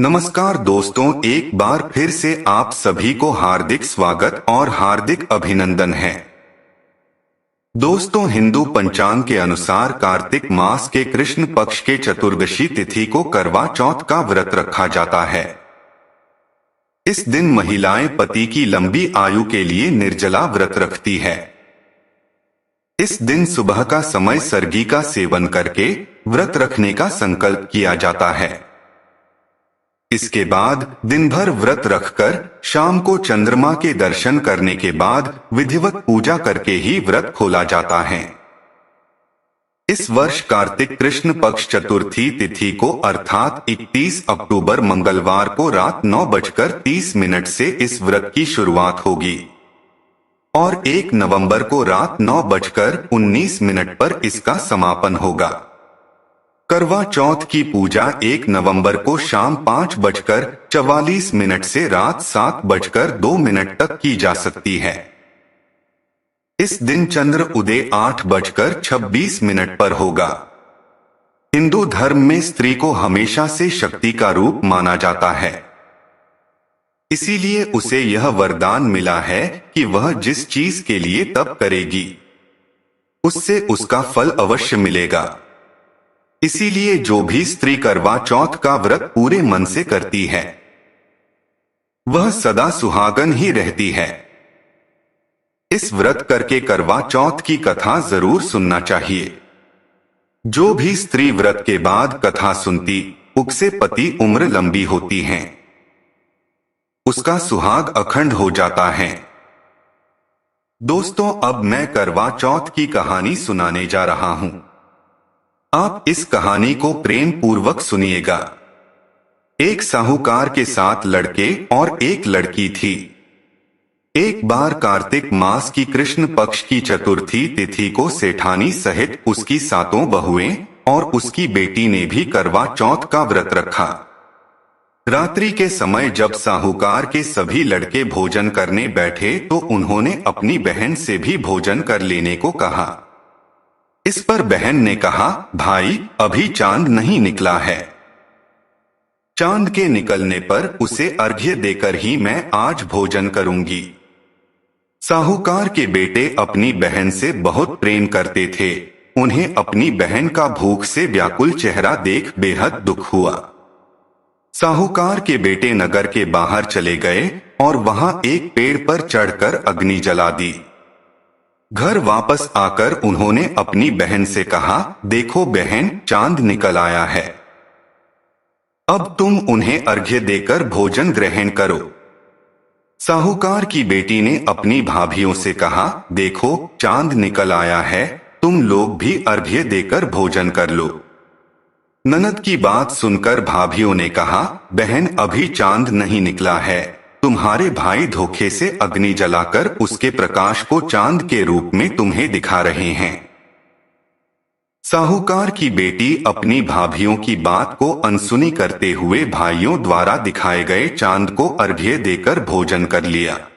नमस्कार दोस्तों, एक बार फिर से आप सभी को हार्दिक स्वागत और हार्दिक अभिनंदन है। दोस्तों, हिंदू पंचांग के अनुसार कार्तिक मास के कृष्ण पक्ष के चतुर्दशी तिथि को करवा चौथ का व्रत रखा जाता है। इस दिन महिलाएं पति की लंबी आयु के लिए निर्जला व्रत रखती है। इस दिन सुबह का समय सर्गी का सेवन करके व्रत रखने का संकल्प किया जाता है। इसके बाद दिन भर व्रत रखकर शाम को चंद्रमा के दर्शन करने के बाद विधिवत पूजा करके ही व्रत खोला जाता है। इस वर्ष कार्तिक कृष्ण पक्ष चतुर्थी तिथि को अर्थात 31 अक्टूबर मंगलवार को रात 9:30 से इस व्रत की शुरुआत होगी और 1 नवंबर को रात 9:19 पर इसका समापन होगा। करवा चौथ की पूजा 1 नवंबर को शाम 5:44 से रात 7:02 तक की जा सकती है। इस दिन चंद्र उदय 8:26 पर होगा। हिंदू धर्म में स्त्री को हमेशा से शक्ति का रूप माना जाता है, इसीलिए उसे यह वरदान मिला है कि वह जिस चीज के लिए तप करेगी उससे उसका फल अवश्य मिलेगा। इसीलिए जो भी स्त्री करवा चौथ का व्रत पूरे मन से करती है वह सदा सुहागन ही रहती है। इस व्रत करके करवा चौथ की कथा जरूर सुनना चाहिए। जो भी स्त्री व्रत के बाद कथा सुनती उससे पति उम्र लंबी होती हैं, उसका सुहाग अखंड हो जाता है। दोस्तों, अब मैं करवा चौथ की कहानी सुनाने जा रहा हूं। आप इस कहानी को प्रेम पूर्वक सुनिएगा। एक साहूकार के 7 लड़के और एक लड़की थी। एक बार कार्तिक मास की कृष्ण पक्ष की चतुर्थी तिथि को सेठानी सहित उसकी 7 बहुएं और उसकी बेटी ने भी करवा चौथ का व्रत रखा। रात्रि के समय जब साहूकार के सभी लड़के भोजन करने बैठे तो उन्होंने अपनी बहन से भी भोजन कर लेने को कहा। इस पर बहन ने कहा, भाई अभी चांद नहीं निकला है। चांद के निकलने पर उसे अर्घ्य देकर ही मैं आज भोजन करूंगी। साहूकार के बेटे अपनी बहन से बहुत प्रेम करते थे। उन्हें अपनी बहन का भूख से व्याकुल चेहरा देख बेहद दुख हुआ। साहूकार के बेटे नगर के बाहर चले गए और वहां एक पेड़ पर चढ़कर अग्नि जला दी। घर वापस आकर उन्होंने अपनी बहन से कहा, देखो बहन, चांद निकल आया है। अब तुम उन्हें अर्घ्य देकर भोजन ग्रहण करो। साहूकार की बेटी ने अपनी भाभियों से कहा, देखो चांद निकल आया है, तुम लोग भी अर्घ्य देकर भोजन कर लो। ननद की बात सुनकर भाभियों ने कहा, बहन अभी चांद नहीं निकला है, तुम्हारे भाई धोखे से अग्नि जलाकर उसके प्रकाश को चांद के रूप में तुम्हें दिखा रहे हैं। साहूकार की बेटी अपनी भाभियों की बात को अनसुनी करते हुए भाइयों द्वारा दिखाए गए चांद को अर्घ्य देकर भोजन कर लिया।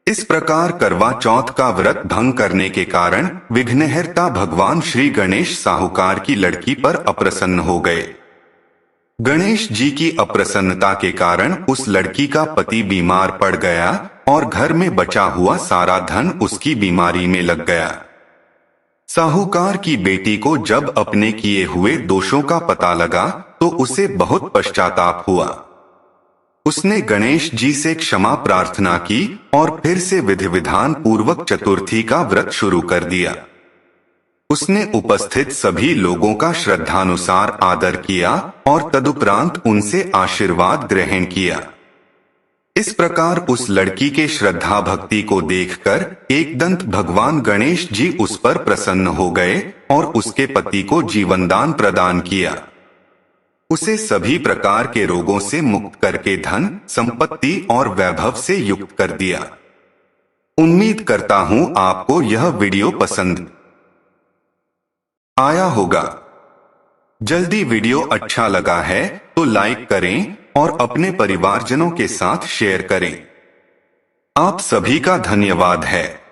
इस प्रकार करवा चौथ का व्रत भंग करने के कारण विघ्नहर्ता भगवान श्री गणेश साहूकार की लड़की पर अप्रसन्न हो गए। गणेश जी की अप्रसन्नता के कारण उस लड़की का पति बीमार पड़ गया और घर में बचा हुआ सारा धन उसकी बीमारी में लग गया। साहूकार की बेटी को जब अपने किए हुए दोषों का पता लगा तो उसे बहुत पश्चाताप हुआ। उसने गणेश जी से क्षमा प्रार्थना की और फिर से विधि विधान पूर्वक चतुर्थी का व्रत शुरू कर दिया। उसने उपस्थित सभी लोगों का श्रद्धानुसार आदर किया और तदुपरांत उनसे आशीर्वाद ग्रहण किया। इस प्रकार उस लड़की के श्रद्धा भक्ति को देखकर एकदंत भगवान गणेश जी उस पर प्रसन्न हो गए और उसके पति को जीवनदान प्रदान किया। उसे सभी प्रकार के रोगों से मुक्त करके धन, संपत्ति और वैभव से युक्त कर दिया। उम्मीद करता हूं आपको यह वीडियो पसंद आया होगा। जल्दी वीडियो अच्छा लगा है तो लाइक करें और अपने परिवारजनों के साथ शेयर करें। आप सभी का धन्यवाद है।